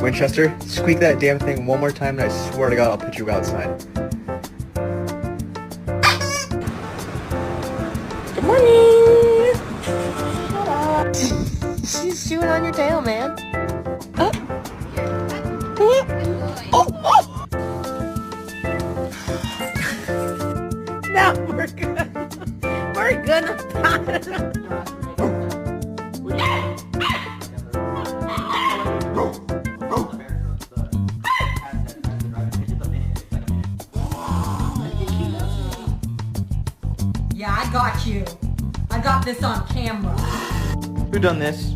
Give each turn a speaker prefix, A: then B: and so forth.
A: Winchester, squeak that damn thing one more time and I swear to God I'll put you outside.
B: Good morning! Shut up. She's chewing on your tail, man. Oh. Oh. No, we're good. We're good.
C: Yeah, I got you. I got this on camera.
A: Who done this?